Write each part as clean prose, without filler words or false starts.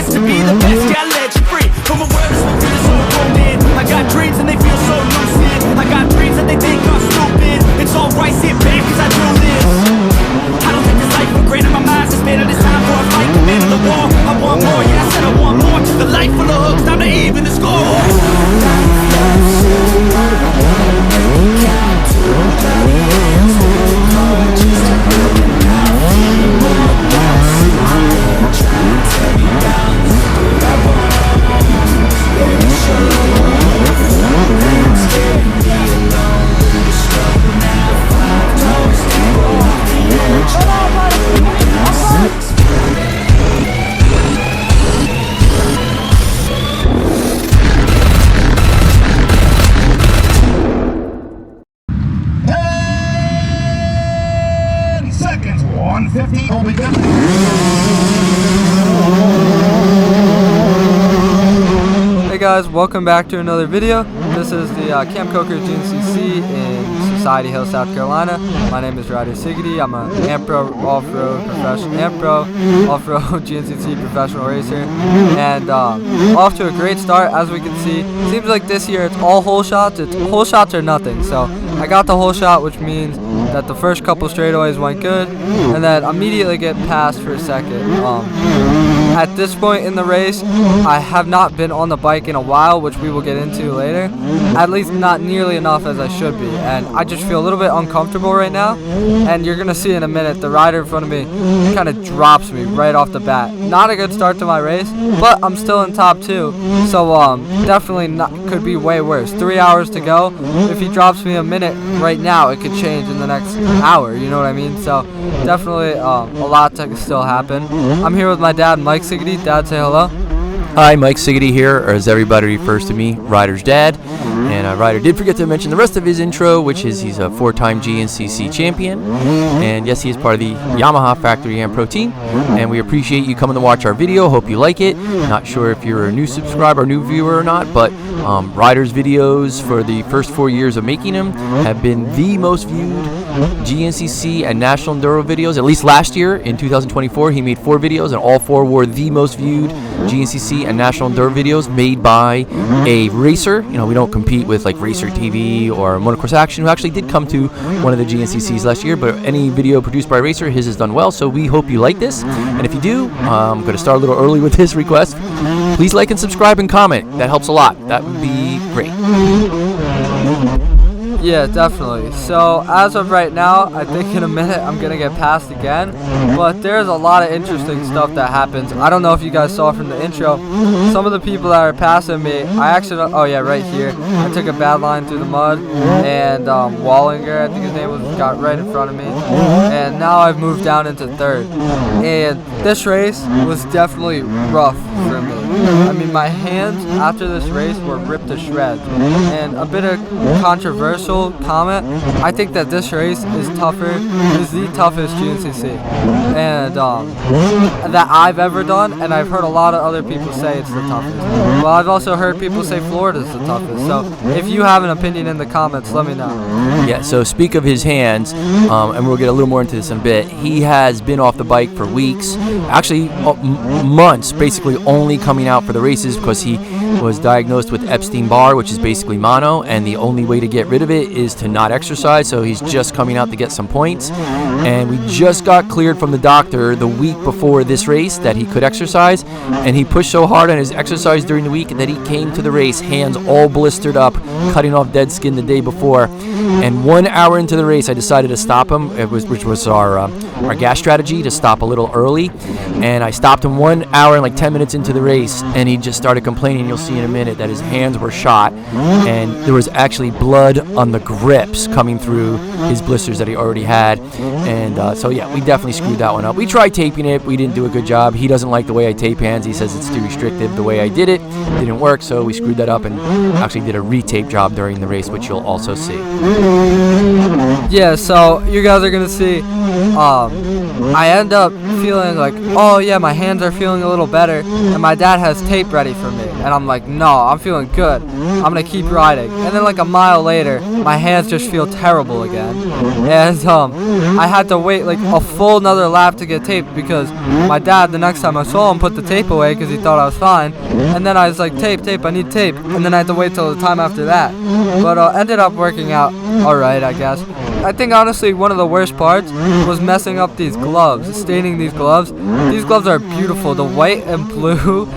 quest to be the best, yeah, I let you free from a world that's been feeling so grown in. I got dreams and they feel so lucid. I got dreams that they think I'm stupid. It's alright, sit back, cause I do this. I don't take this life for granted, my mind's suspended. It's time for a fight, command of the war. I want more, yeah, I said I want more. Just a life full of hooks, time to even the score. Hey guys, welcome back to another video. This is the Camp Coker GNCC in Society Hill, South Carolina. My name is Ryder Sigety. I'm an AMPRO off-road professional, off-road GNCC professional racer, and off to a great start. As we can see, seems like this year it's all hole shots. It's hole shots or nothing. So I got the hole shot, which means that the first couple straightaways went good, and then immediately get passed for a second. At this point in the race, I have not been on the bike in a while, which we will get into later. At least not nearly enough as I should be, and I just feel a little bit uncomfortable right now. And you're gonna see in a minute, the rider in front of me kind of drops me right off the bat. Not a good start to my race, but I'm still in top 2, so definitely not, could be way worse. 3 hours to go. If he drops me a minute right now, it could change in the next hour, you know what I mean? So definitely a lot to still happen. I'm here with my dad, Mike Sigety. Dad, say hello. Hi, Mike Sigety here, or as everybody refers to me, Ryder's dad. And Ryder did forget to mention the rest of his intro, which is he's a 4-time GNCC champion. And yes, he is part of the Yamaha Factory and Pro team. And we appreciate you coming to watch our video. Hope you like it. Not sure if you're a new subscriber or new viewer or not, but Ryder's videos for the first 4 years of making them have been the most viewed GNCC and National Enduro videos. At least last year, in 2024, he made 4 videos, and all 4 were the most viewed GNCC and National Enduro videos made by a racer. You know, we don't compete with like Racer TV or Motocross Action, who actually did come to one of the GNCCs last year, but any video produced by a racer, his has done well, so we hope you like this. And if you do, I'm going to start a little early with this request. Please like and subscribe and comment. That helps a lot. That would be great. Yeah, definitely. So as of right now, I think in a minute I'm gonna get passed again, but there's a lot of interesting stuff that happens. I don't know if you guys saw from the intro, some of the people that are passing me, I actually, oh yeah, right here, I took a bad line through the mud, and Wallinger, I think his name was, got right in front of me, and now I've moved down into 3rd. And this race was definitely rough for me. I mean, my hands after this race were ripped to shreds. And a bit of controversial comment, I think that this race is the toughest GNCC and that I've ever done, and I've heard a lot of other people say it's the toughest. Well, I've also heard people say Florida's the toughest, so if you have an opinion in the comments, let me know. Yeah, so speak of his hands, and we'll get a little more into this in a bit. He has been off the bike for weeks, actually months, basically only coming out for the races because he was diagnosed with Epstein-Barr, which is basically mono, and the only way to get rid of it is to not exercise, so he's just coming out to get some points. And we just got cleared from the doctor the week before this race that he could exercise, and he pushed so hard on his exercise during the week that he came to the race hands all blistered up, cutting off dead skin the day before. And 1 hour into the race, I decided to stop him, which was our gas strategy, to stop a little early. And I stopped him 1 hour and like 10 minutes into the race, and he just started complaining. You'll see in a minute that his hands were shot, and there was actually blood on the grips coming through his blisters that he already had. And so yeah, we definitely screwed that one up. We tried taping it, we didn't do a good job. He doesn't like the way I tape hands. He says it's too restrictive the way I did it. Didn't work, so we screwed that up and actually did a retape job during the race, which you'll also see. Yeah, so you guys are gonna see I end up feeling like, oh yeah, my hands are feeling a little better, and my dad has tape ready for me, and I'm like, no, I'm feeling good, I'm gonna keep riding. And then like a mile later, my hands just feel terrible again, and I had to wait like a full another lap to get taped because my dad, the next time I saw him, put the tape away because he thought I was fine. And then I was like, tape, I need tape. And then I had to wait till the time after that. But ended up working out alright, I guess. I think honestly one of the worst parts was messing up these gloves, staining these gloves. These gloves are beautiful. The white and blue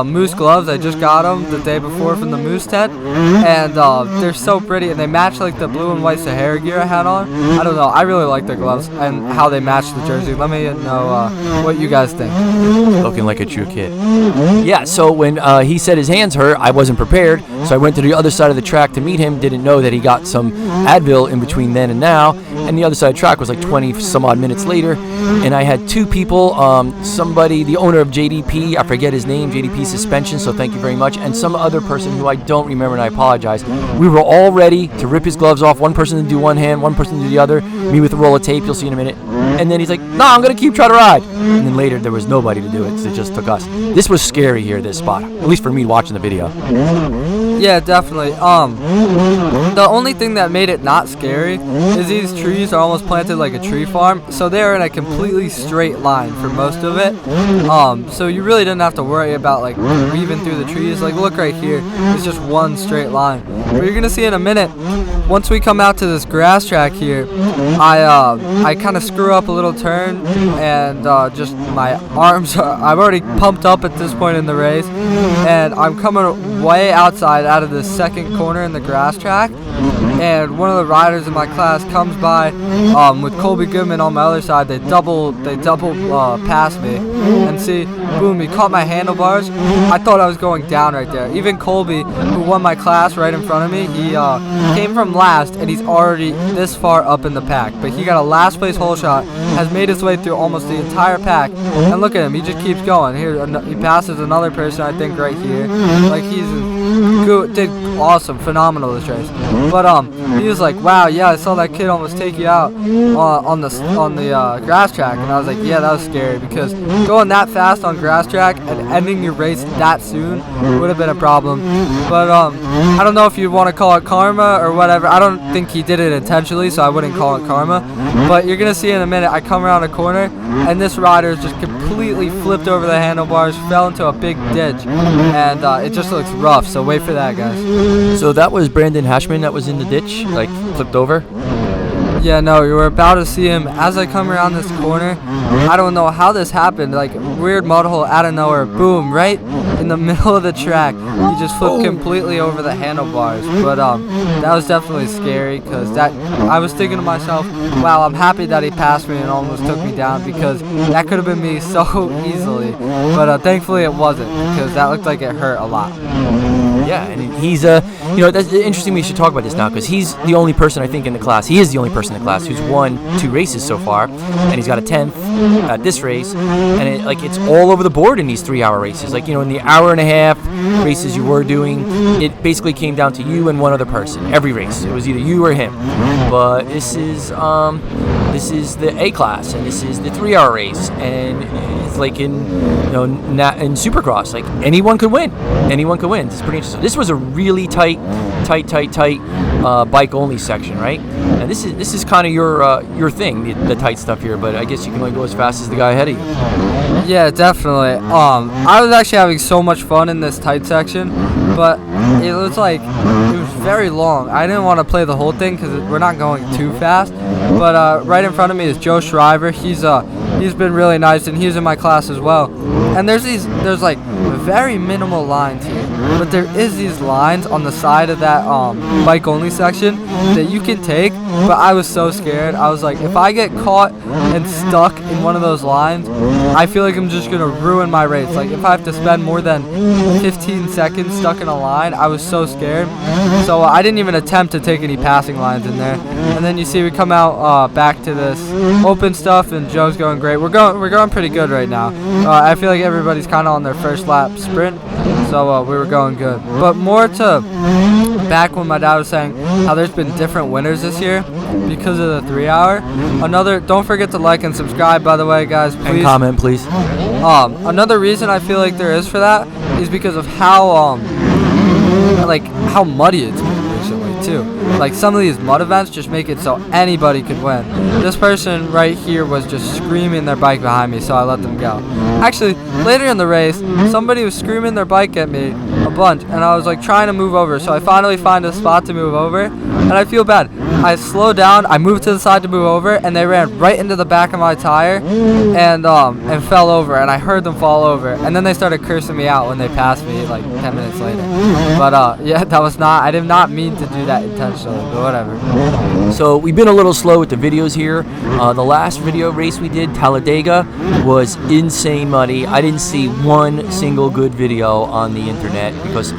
Moose gloves, I just got them the day before from the Moose tent. And they're so pretty, and they match like the blue and white Hare gear I had on. I don't know, I really like the gloves and how they match the jersey. Let me know what you guys think. Looking like a true kid. Yeah, so when he said his hands hurt, I wasn't prepared, so I went to the other side of the track to meet him. Didn't know that he got some Advil in between then and now, and the other side of the track was like 20 some odd minutes later, and I had two people, somebody, the owner of JDP, I forget his name, JDP Suspension, so thank you very much, and some other person who I don't remember, and I apologize. We were all ready to rip his gloves off, one person to do one hand, one person to do the other, me with a roll of tape, you'll see in a minute, and then he's like, no, I'm going to keep trying to ride, and then later there was nobody to do it, so it just took us. This was scary here, this spot, at least for me watching the video. Yeah, definitely. The only thing that made it not scary is these trees are almost planted like a tree farm, so they're in a completely straight line for most of it. So you really didn't have to worry about like weaving through the trees. Like look right here, it's just one straight line. But you're gonna see in a minute, once we come out to this grass track here, I kind of screw up a little turn, and just my arms are, I've already pumped up at this point in the race, and I'm coming way outside out of the second corner in the grass track, and one of the riders in my class comes by with Colby Goodman on my other side. They double past me, and see, boom, he caught my handlebars. I thought I was going down right there. Even Colby, who won my class right in front of me, he came from last, and he's already this far up in the pack, but he got a last place hole shot, has made his way through almost the entire pack, and look at him, he just keeps going. Here, he passes another person, I think, right here. Like, he's good, did awesome, phenomenal this race. But he was like, wow, yeah, I saw that kid almost take you out on the grass track, and I was like, yeah, that was scary, because going that fast on grass track and ending your race that soon would have been a problem. But I don't know if you'd want to call it karma or whatever. I don't think he did it intentionally, so I wouldn't call it karma. But you're gonna see in a minute, I come around a corner, and this rider just completely flipped over the handlebars, fell into a big ditch, and it just looks rough. So wait for that, guys. So that was Brandon Hashman that was in the ditch, like flipped over? Yeah, no, you were about to see him as I come around this corner. I don't know how this happened, like weird mud hole out of nowhere, boom, right in the middle of the track. He just flipped completely over the handlebars. But that was definitely scary, because that I was thinking to myself, wow, I'm happy that he passed me and almost took me down, because that could have been me so easily. But thankfully it wasn't, because that looked like it hurt a lot. Yeah, and he's that's interesting. We should talk about this now, because he's the only person I think in the class. He is the only person in the class who's won 2 races so far, and he's got a 10th at this race. And it's all over the board in these 3-hour races. Like, in the hour and a half races you were doing, it basically came down to you and one other person every race. It was either you or him. But this is the A class, and this is the 3-hour race, and it's like in Supercross, like anyone could win. Anyone could win. It's pretty interesting. This was a really tight bike only section, right? And this is kind of your thing, the tight stuff here. But I guess you can only go as fast as the guy ahead of you. Yeah, definitely. I was actually having so much fun in this tight section, but it was very long. I didn't want to play the whole thing because we're not going too fast. But right in front of me is Joe Shriver. He's been really nice, and he's in my class as well. And there's like very minimal lines here, but there is these lines on the side of that bike only section that you can take. But I was so scared. I was like, if I get caught and stuck in one of those lines, I feel like I'm just gonna ruin my race. Like if I have to spend more than 15 seconds stuck in a line, I was so scared. So I didn't even attempt to take any passing lines in there. And then you see we come out back to this open stuff, and Joe's going great. We're going pretty good right now. I feel like everybody's kind of on their first lap sprint, so we were going good. But more to back when my dad was saying how there's been different winners this year because of the 3-hour. Don't forget to like and subscribe, by the way, guys, please. And comment, please. Another reason I feel like there is for that is because of how muddy it's been recently too. Like, some of these mud events just make it so anybody could win. This person right here was just screaming their bike behind me, so I let them go. Actually, later in the race, somebody was screaming their bike at me a bunch, and I was like trying to move over, so I finally find a spot to move over, and I feel bad. I slowed down, I moved to the side to move over, and they ran right into the back of my tire and fell over, and I heard them fall over, and then they started cursing me out when they passed me like 10 minutes later. But yeah, I did not mean to do that intentionally, but whatever. So we've been a little slow with the videos here. The last video race we did, Talladega, was insane muddy. I didn't see one single good video on the internet because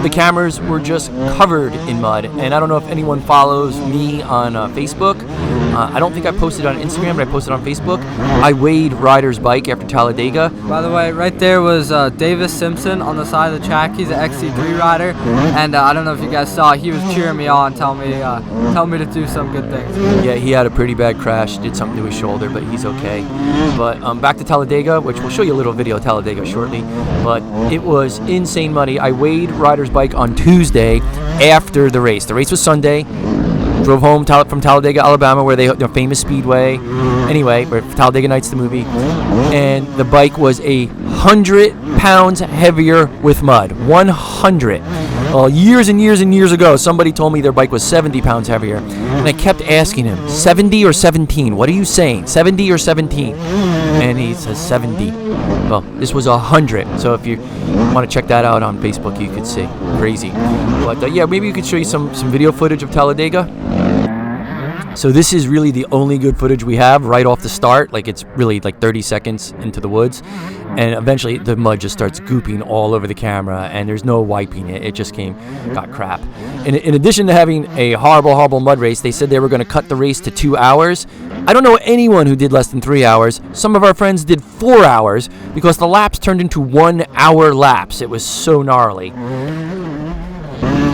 the cameras were just covered in mud. And I don't know if anyone follows me on Facebook. I don't think I posted on Instagram, but I posted on Facebook. I weighed Ryder's bike after Talladega. By the way, right there was Davis Simpson on the side of the track. He's an XC3 rider, and I don't know if you guys saw, he was cheering me on, telling me to do some good things. Yeah, he had a pretty bad crash, did something to his shoulder, but he's okay. But back to Talladega, which we'll show you a little video of Talladega shortly, but it was insane muddy. I weighed Ryder's bike on Tuesday after the race. The race was Sunday. Drove home from Talladega, Alabama, where the famous speedway. Anyway, where Talladega Nights, the movie, and the bike was 100 pounds heavier with mud. 100. Well, years and years and years ago, somebody told me their bike was 70 pounds heavier, and I kept asking him, 70 or 17? What are you saying? 70 or 17? And he says 70. Well, this was 100. So if you want to check that out on Facebook, you could see. Crazy. But yeah, maybe you could show you some video footage of Talladega. So this is really the only good footage we have right off the start. Like, it's really like 30 seconds into the woods, and eventually the mud just starts gooping all over the camera, and there's no wiping it. It just got crap. In addition to having a horrible mud race, they said they were going to cut the race to 2 hours. I don't know anyone who did less than 3 hours. Some of our friends did 4 hours because the laps turned into 1 hour laps. It was so gnarly.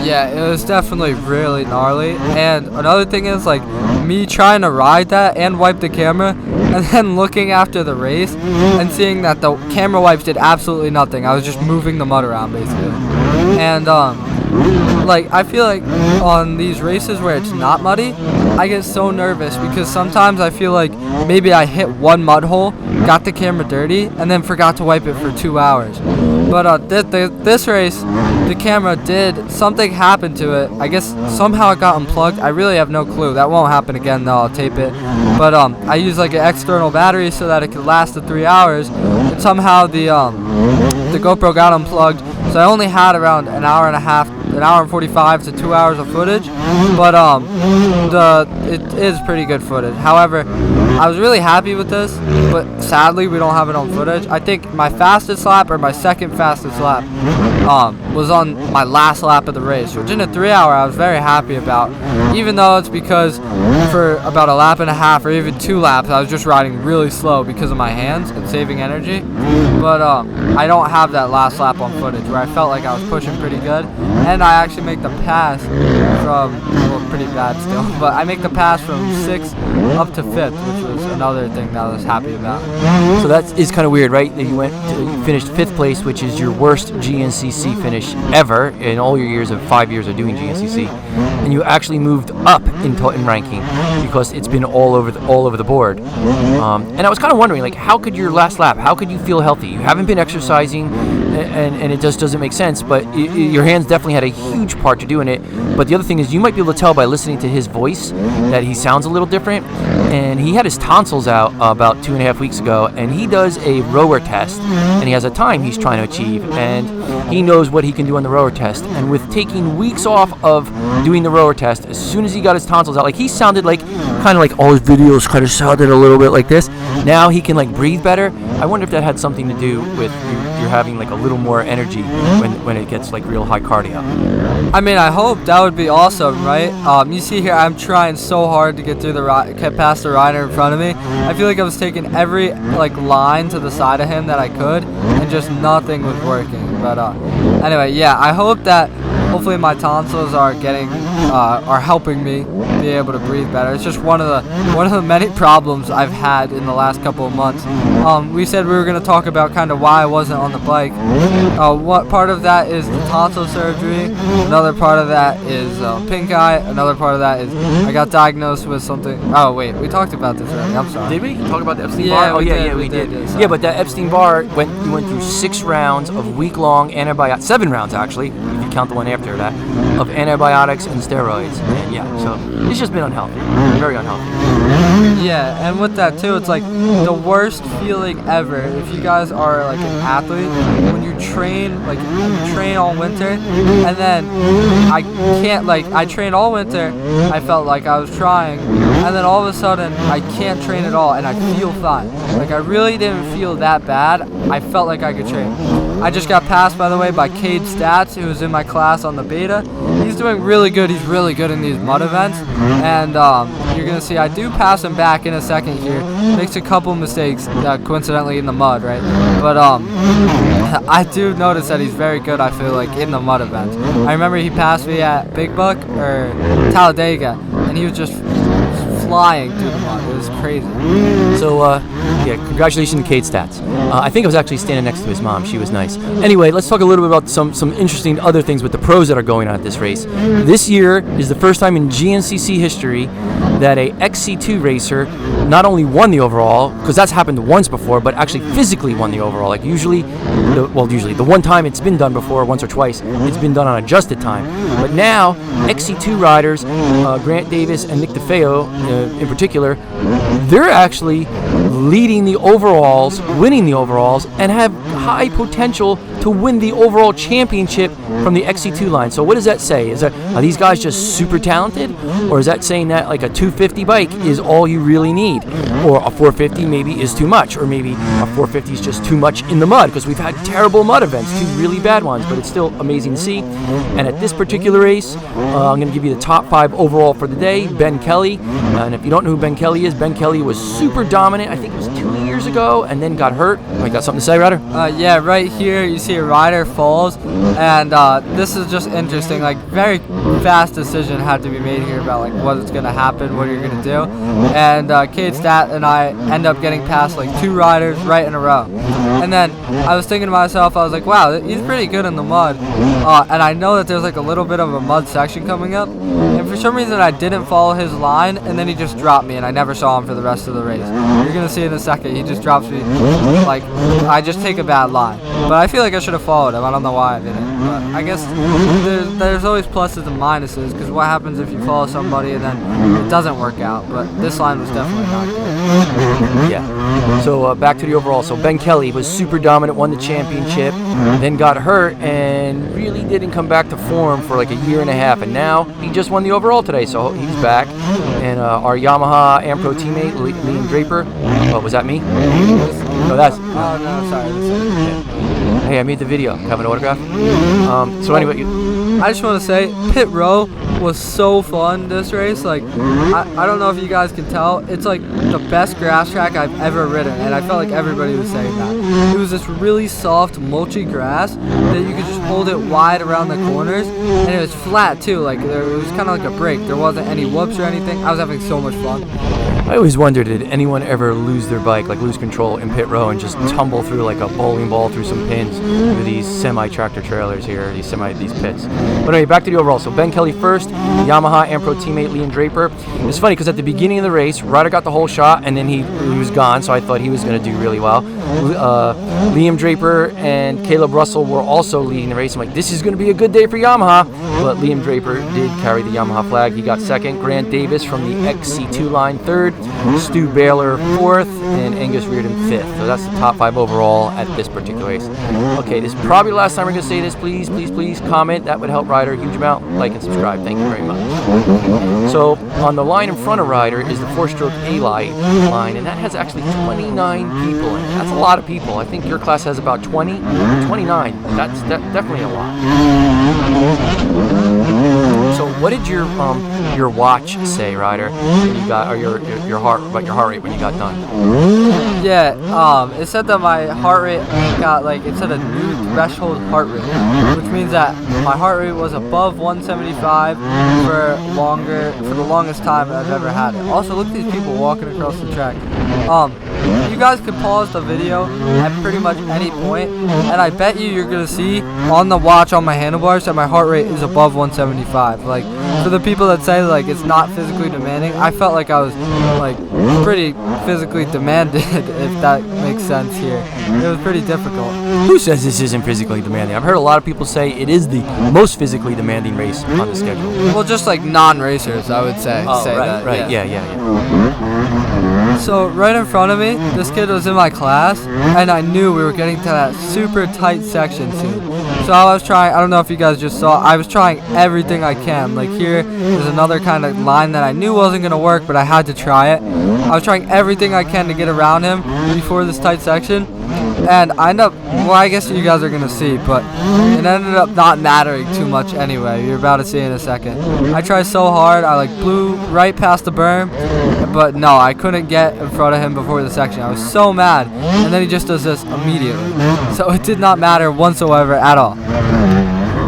Yeah, it was definitely really gnarly. And another thing is, like, me trying to ride that and wipe the camera, and then looking after the race and seeing that the camera wipes did absolutely nothing. I was just moving the mud around, basically. And like, I feel like on these races where it's not muddy, I get so nervous because sometimes I feel like maybe I hit one mud hole, got the camera dirty, and then forgot to wipe it for 2 hours. But this race, the camera something happened to it. I guess somehow it got unplugged. I really have no clue. That won't happen again though. I'll tape it. But I used like an external battery so that it could last the 3 hours. And somehow the GoPro got unplugged. So I only had around an hour and a half, an hour and 45 to 2 hours of footage. But it is pretty good footage. However, I was really happy with this, but sadly we don't have it on footage. I think my fastest lap, or my second fastest lap, was on my last lap of the race, which in a 3 hour I was very happy about, even though it's because for about a lap and a half or even 2 laps I was just riding really slow because of my hands and saving energy. But I don't have that last lap on footage where I felt like I was pushing pretty good, and I actually make the pass from, well, pretty bad still, but I make the pass from 6th up to 5th, which was another thing that I was happy about. So that is kind of weird, right? That you finished 5th place, which is your worst GNCC finish ever in all your years of 5 years of doing GNCC, and you actually moved up in ranking because it's been all over the board. And I was kind of wondering, like, how could your last lap? How could you feel healthy? You haven't been exercising, and it just doesn't make sense. But your hands definitely had a huge part to doing it. But the other thing is, you might be able to tell by listening to his voice that he sounds a little different. And he had his tonsils out about 2.5 weeks ago, and he does a rower test, and he has a time he's trying to achieve, and he knows what he can do on the rower test. And with taking weeks off of doing the rower test, as soon as he got his tonsils out, like, he sounded like, kind of like all his videos kind of sounded a little bit like this. Now he can, like, breathe better. I wonder if that had something to do with you're having, like, a little more energy when it gets, like, real high cardio. I mean, I hope that would be awesome, right? You see here, I'm trying so hard to get through get past the rider in front of me. I feel like I was taking every, like, line to the side of him that I could, and just nothing was working. But anyway, yeah, I hope that hopefully my tonsils are helping me be able to breathe better. It's just one of the many problems I've had in the last couple of months. We said we were going to talk about kind of why I wasn't on the bike. What part of that is the tonsil surgery, another part of that is pink eye, another part of that is I got diagnosed with something. Oh wait, we talked about this already. I'm sorry. Did we talk about the Epstein-Barr? We did. Yeah, but that Epstein-Barr you went through 6 rounds of week-long antibiotics, 7 rounds actually, if you count the one after that, of antibiotics and steroids. And yeah, so it's just been unhealthy, very unhealthy. Yeah, and with that too, it's like the worst feeling ever. If you guys are like an athlete, when you train all winter, and then I trained all winter, I felt like I was trying, and then all of a sudden I can't train at all, and I feel fine. Like I really didn't feel that bad. I felt like I could train. I just got passed, by the way, by Cade Stats, who was in my class on the beta. He's doing really good. He's really good in these mud events, and you're gonna see I do pass him back in a second here. Makes a couple mistakes, coincidentally in the mud, right? But I do notice that he's very good. I feel like in the mud events. I remember he passed me at Big Buck or Talladega, and he was just flying through the mud. It was crazy. So, yeah, congratulations to Cade Stats. I think I was actually standing next to his mom. She was nice. Anyway, let's talk a little bit about some interesting other things with the pros that are going on at this race. This year is the first time in GNCC history that a XC2 racer not only won the overall, because that's happened once before, but actually physically won the overall. Like usually the one time it's been done before, once or twice, it's been done on adjusted time. But now, XC2 riders, Grant Davis and Nick DeFeo in particular, they're actually leading the overalls, winning the overalls, and have high potential to win the overall championship from the XC2 line. So what does that say? Are these guys just super talented? Or is that saying that like a 250 bike is all you really need? Or a 450 maybe is too much? Or maybe a 450 is just too much in the mud? Because we've had terrible mud events, 2 really bad ones, but it's still amazing to see. And at this particular race, I'm going to give you the top 5 overall for the day. Ben Kelly. And if you don't know who Ben Kelly is, Ben Kelly was super dominant. I think it was 2 years ago, and then got hurt. I got something to say, Ryder? Yeah, right here you see a rider falls, and this is just interesting. Like very fast decision had to be made here about like what's going to happen, what you're going to do. And Cade Stat and I end up getting past like 2 riders right in a row. And then I was thinking to myself, I was like, wow, he's pretty good in the mud. And I know that there's like a little bit of a mud section coming up. And for some reason I didn't follow his line, and then he just dropped me, and I never saw him for the rest of the race. You're going to see in a second, he just drops me. Like, I just take a bad line. But I feel like I should have followed him. I don't know why I didn't. But I guess there's always pluses and minuses, because what happens if you follow somebody and then it doesn't work out? But this line was definitely not good. Yeah. So back to the overall. So Ben Kelly was super dominant, won the championship, then got hurt, and really didn't come back to form for like a year and a half. And now he just won the overall today, so he's back. And our Yamaha Ampro teammate, Liam Draper. Oh, was that me? No, that's... Oh, no, sorry. Hey, I made the video. Have an autograph? So anyway... I just want to say, pit row was so fun this race. Like, I don't know if you guys can tell, it's like the best grass track I've ever ridden, and I felt like everybody was saying that. It was this really soft, mulchy grass that you could just hold it wide around the corners, and it was flat too. Like, it was kind of like a break. There wasn't any whoops or anything. I was having so much fun. I always wondered, did anyone ever lose their bike, like lose control in pit row and just tumble through like a bowling ball through some pins with these semi-tractor trailers here, these pits. But anyway, back to the overall. So Ben Kelly first, Yamaha Ampro teammate Liam Draper. It's funny because at the beginning of the race, Ryder got the whole shot and then he was gone, so I thought he was going to do really well. Liam Draper and Caleb Russell were also leading the race. I'm like, this is going to be a good day for Yamaha. But Liam Draper did carry the Yamaha flag. He got second. Grant Davis from the XC2 line third. Stu Baylor fourth, and Angus Reardon fifth. So that's the top 5 overall at this particular race. Okay, this is probably the last time we're going to say this. Please, please, please comment. That would help Ryder a huge amount. Like and subscribe. Thank you very much. So on the line in front of Ryder is the 4-stroke A-line, and that has actually 29 people in it. That's a lot of people. I think your class has about 20, 29. That's definitely a lot. So what did your watch say, Ryder? When you got, or your heart rate when you got done? Yeah, it said that my heart rate got, like, it said a new threshold heart rate, which means that my heart rate was above 175 for the longest time I've ever had it. Also, look at these people walking across the track. You guys could pause the video at pretty much any point, and I bet you're gonna see on the watch on my handlebars that my heart rate is above 175. Like, for the people that say like it's not physically demanding, I felt like I was like pretty physically demanded, if that makes sense here. It was pretty difficult. Who says this isn't physically demanding? I've heard a lot of people say it is the most physically demanding race on the schedule. Well, just like non-racers, I would say. Oh, say right, that. right, yeah. So right in front of me, this kid was in my class, and I knew we were getting to that super tight section soon. So I was trying, I don't know if you guys just saw, I was trying everything I can. Like here, there's another kind of line that I knew wasn't going to work, but I had to try it. I was trying everything I can to get around him before this tight section. And I ended up, well, I guess you guys are going to see, but it ended up not mattering too much anyway. You're about to see in a second. I tried so hard, I like blew right past the berm, but no, I couldn't get in front of him before the section. I was so mad, and then he just does this immediately. So it did not matter whatsoever at all.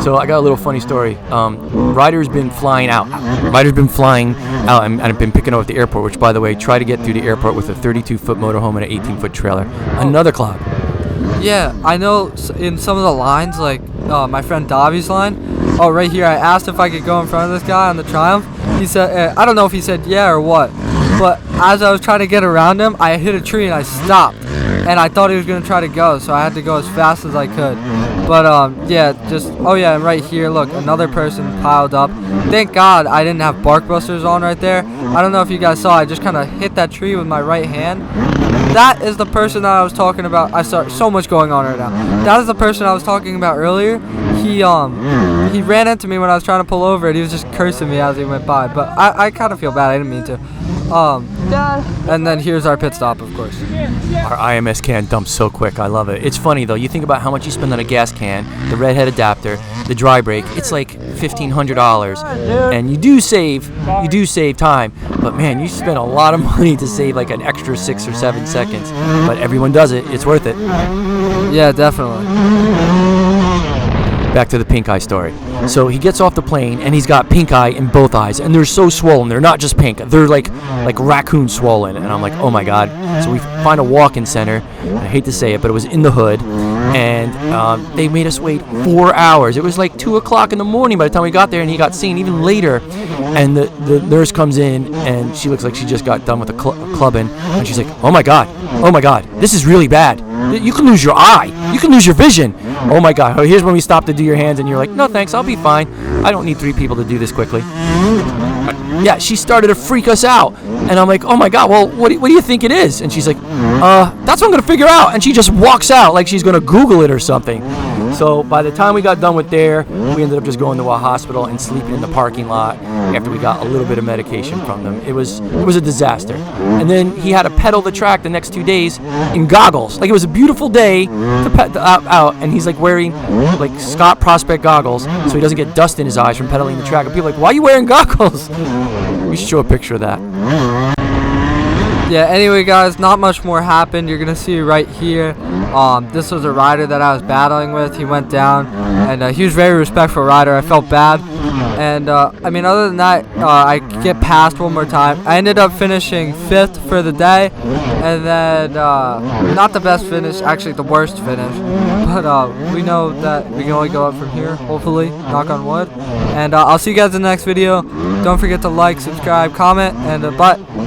So I got a little funny story. Ryder's been flying out. And I've been picking up at the airport, which, by the way, try to get through the airport with a 32-foot motorhome and an 18-foot trailer. Another cloud. Yeah, I know in some of the lines, like my friend Davi's line, right here, I asked if I could go in front of this guy on the Triumph. He said, I don't know if he said yeah or what, but as I was trying to get around him, I hit a tree and I stopped. And I thought he was going to try to go, so I had to go as fast as I could. But, yeah, and right here, look, another person piled up. Thank God I didn't have bark busters on right there. I don't know if you guys saw, I just kind of hit that tree with my right hand. That is the person that I was talking about. I saw so much going on right now. That is the person I was talking about earlier. He ran into me when I was trying to pull over, and he was just cursing me as he went by. But I kind of feel bad. I didn't mean to. And then here's our pit stop, of course. Our IMS can dumps so quick. I love it. It's funny though. You think about how much you spend on a gas can, the red head adapter, the dry brake. It's like $1,500, and you do save time. But man, you spend a lot of money to save like an extra 6 or 7 seconds. But everyone does it. It's worth it. Yeah, definitely. Back to the pink eye story. So he gets off the plane and he's got pink eye in both eyes, and they're so swollen. They're not just pink. They're like raccoon swollen. And I'm like, oh my God. So we find a walk-in center. I hate to say it, but it was in the hood. And they made us wait 4 hours. It was like 2 o'clock in the morning by the time we got there, and he got seen even later. And the nurse comes in, and she looks like she just got done with a clubbing. And she's like, oh my God, this is really bad. You can lose your eye. You can lose your vision. Oh my God. Oh, here's when we stop to do your hands, and you're like, no thanks, I'll be fine. I don't need 3 people to do this quickly. Yeah, she started to freak us out. And I'm like, oh my God, well, what do you think it is? And she's like, that's what I'm going to figure out. And she just walks out like she's going to Google it or something. So by the time we got done with there, we ended up just going to a hospital and sleeping in the parking lot after we got a little bit of medication from them. It was a disaster. And then he had to pedal the track the next 2 days in goggles. Like, it was a beautiful day to out, and he's like wearing like Scott Prospect goggles so he doesn't get dust in his eyes from pedaling the track. And people are like, why are you wearing goggles? We should show a picture of that. Yeah, anyway guys, not much more happened. You're gonna see right here, this was a rider that I was battling with. He went down, and he was a very respectful rider. I felt bad, and I mean, other than that, I get past one more time. I ended up finishing 5th for the day, and then not the best finish, actually the worst finish, but we know that we can only go up from here, hopefully, knock on wood. And I'll see you guys in the next video. Don't forget to like, subscribe, comment, and bye.